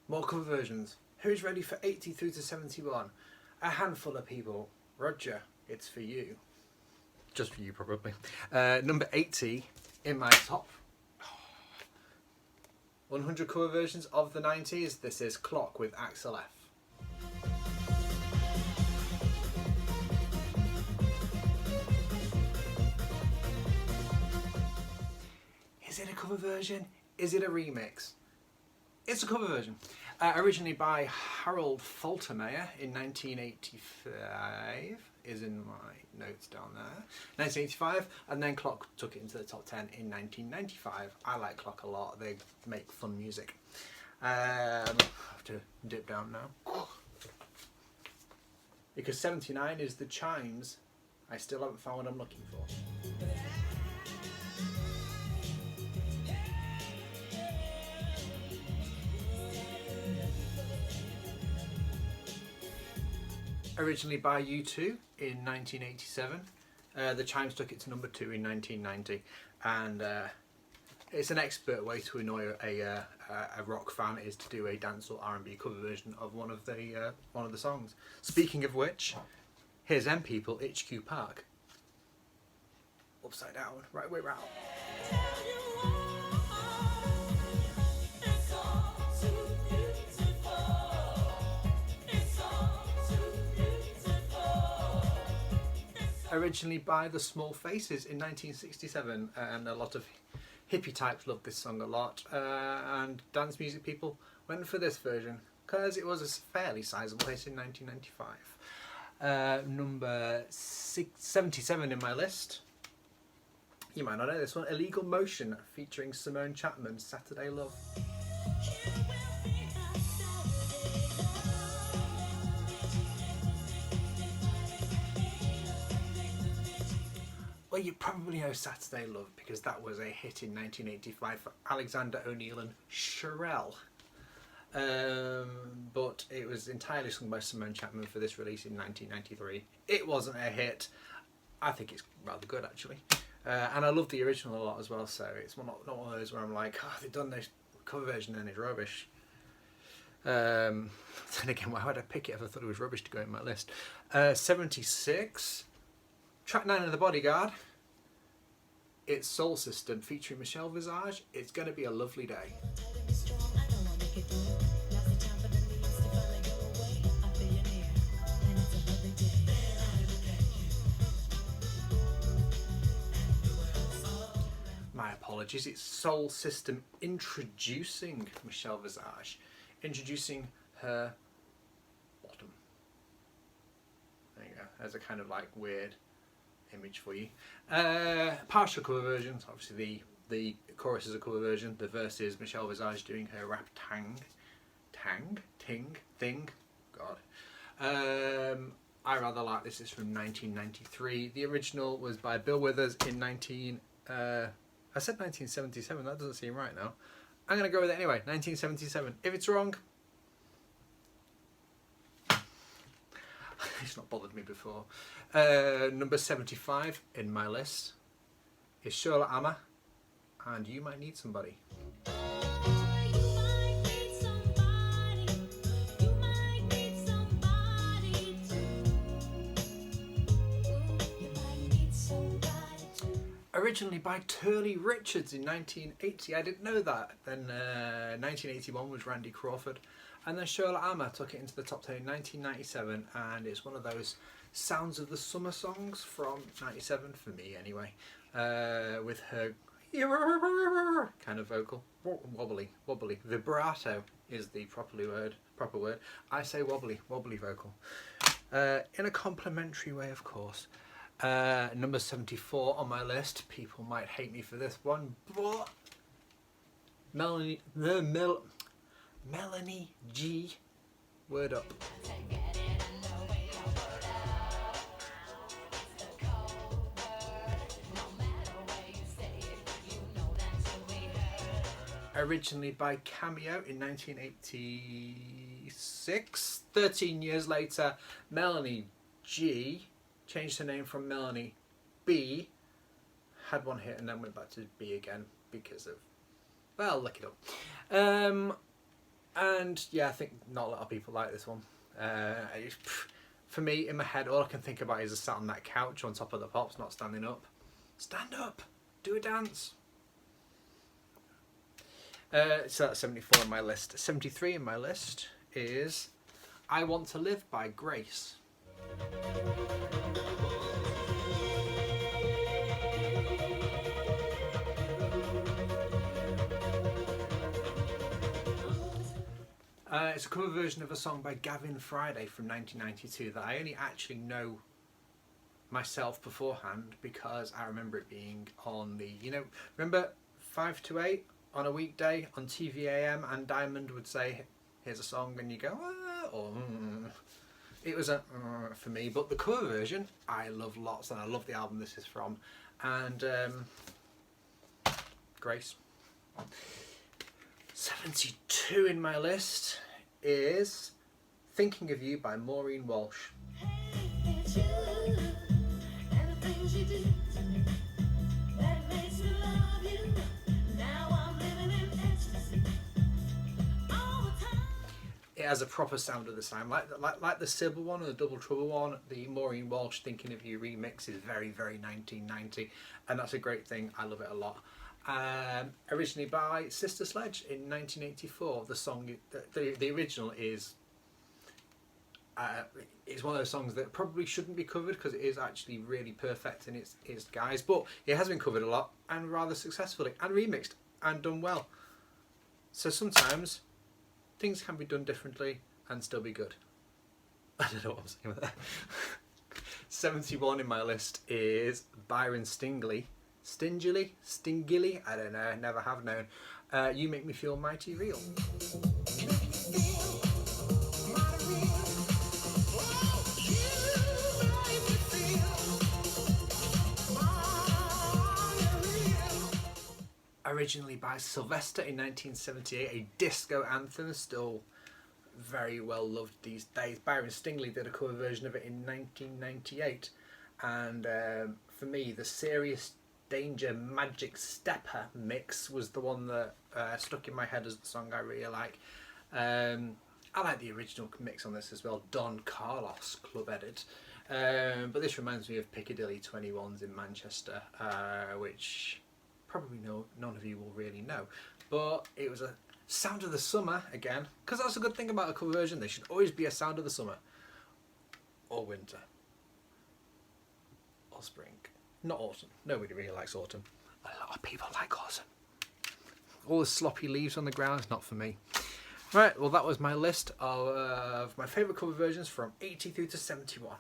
More cover versions. Who's ready for 80 through to 71? A handful of people. Roger, it's for you. Just for you, probably. Number 80 in my top 100 cover versions of the 90s. This is Clock with Axel F. Is it a cover version? Is it a remix? It's a cover version. Originally by Harold Faltermeyer in 1985, is in my notes down there. 1985, and then Clock took it into the top 10 in 1995. I like Clock a lot, they make fun music. I have to dip down now. Because 79 is the Chimes. I still haven't found what I'm looking for. Originally by U2 in 1987. The Chimes took it to number 2 in 1990, and it's an expert way to annoy a rock fan is to do a dance or R&B cover version of one of the songs. Speaking of which, here's them people, HQ Park. Upside down, right way round. Originally by the Small Faces in 1967, and a lot of hippie types loved this song a lot, and dance music people went for this version because it was a fairly sizable hit in 1995. Number 77 in my list, you might not know this one, Illegal Motion featuring Simone Chapman, Saturday Love. Well, you probably know Saturday Love because that was a hit in 1985 for Alexander O'Neill and Sherelle. But it was entirely sung by Simone Chapman for this release in 1993. It wasn't a hit. I think it's rather good actually. And I love the original a lot as well, so it's not one of those where I'm like, oh, they've done this cover version and it's rubbish. Then again, why would I pick it if I thought it was rubbish to go in my list? 76. Track 9 of The Bodyguard. It's Soul System featuring Michelle Visage. It's going to be a lovely day. My apologies, it's Soul System introducing Michelle Visage. Introducing her bottom. There you go. There's a kind of like weird image for you. Partial cover versions. Obviously the chorus is a cover version. The verse is Michelle Visage doing her rap thing. God. I rather like this. It's from 1993. The original was by Bill Withers in I said 1977. That doesn't seem right now. I'm going to go with it anyway. 1977. If it's wrong, it's not bothered me before. Number 75 in my list is Charlotte Amma and You Might Need Somebody. Originally by Turley Richards in 1980. I didn't know that. Then 1981 was Randy Crawford. And then Charlotte Amma took it into the top 10 in 1997, and it's one of those Sounds of the Summer songs from 97, for me anyway, with her kind of vocal. Wobbly. Vibrato is the proper word. I say wobbly vocal. In a complimentary way, of course. Number 74 on my list. People might hate me for this one, but Melanie G, Word Up. Originally by Cameo in 1986. 13 years later, Melanie G changed her name from Melanie B, had one hit and then went back to B again because of, well, look it up. And yeah, I think not a lot of people like this one. For me, in my head, all I can think about is sat on that couch on top of the pops, not standing up. Stand up, do a dance. So that's 74 on my list. 73 in my list is I Want to Live by Grace. It's a cover version of a song by Gavin Friday from 1992 that I only actually know myself beforehand because I remember it being on the, remember 5 to 8 on a weekday on TVAM, and Diamond would say, here's a song, and you go, ah, or it was a for me, but the cover version I love lots, and I love the album this is from, and Grace. 72 in my list is Thinking of You by Maureen Walsh. It has a proper sound at the time, like the Sybil one and the Double Trouble one. The Maureen Walsh Thinking of You remix is very, very 1990, and that's a great thing. I love it a lot. Originally by Sister Sledge in 1984. The song, the original is it's one of those songs that probably shouldn't be covered because it is actually really perfect in its guise, but it has been covered a lot and rather successfully and remixed and done well. So sometimes things can be done differently and still be good. I don't know what I'm saying with that. 71 in my list is Byron Stingily, I don't know, never have known. You Make Me Feel Mighty Real. Originally by Sylvester in 1978, a disco anthem, still very well loved these days. Byron Stingley did a cover version of it in 1998, and for me, the Serious Danger Magic Stepper mix was the one that stuck in my head as the song I really like. I like the original mix on this as well, Don Carlos club edit, but this reminds me of Piccadilly 21s in Manchester, which probably none of you will really know, but it was a sound of the summer again, because that's a good thing about a cover version. There should always be a sound of the summer or winter or spring, not autumn. Nobody really likes autumn. A lot of people like autumn. All the sloppy leaves on the ground is not for me. Right, well that was my list of my favourite cover versions from 80 through to 71.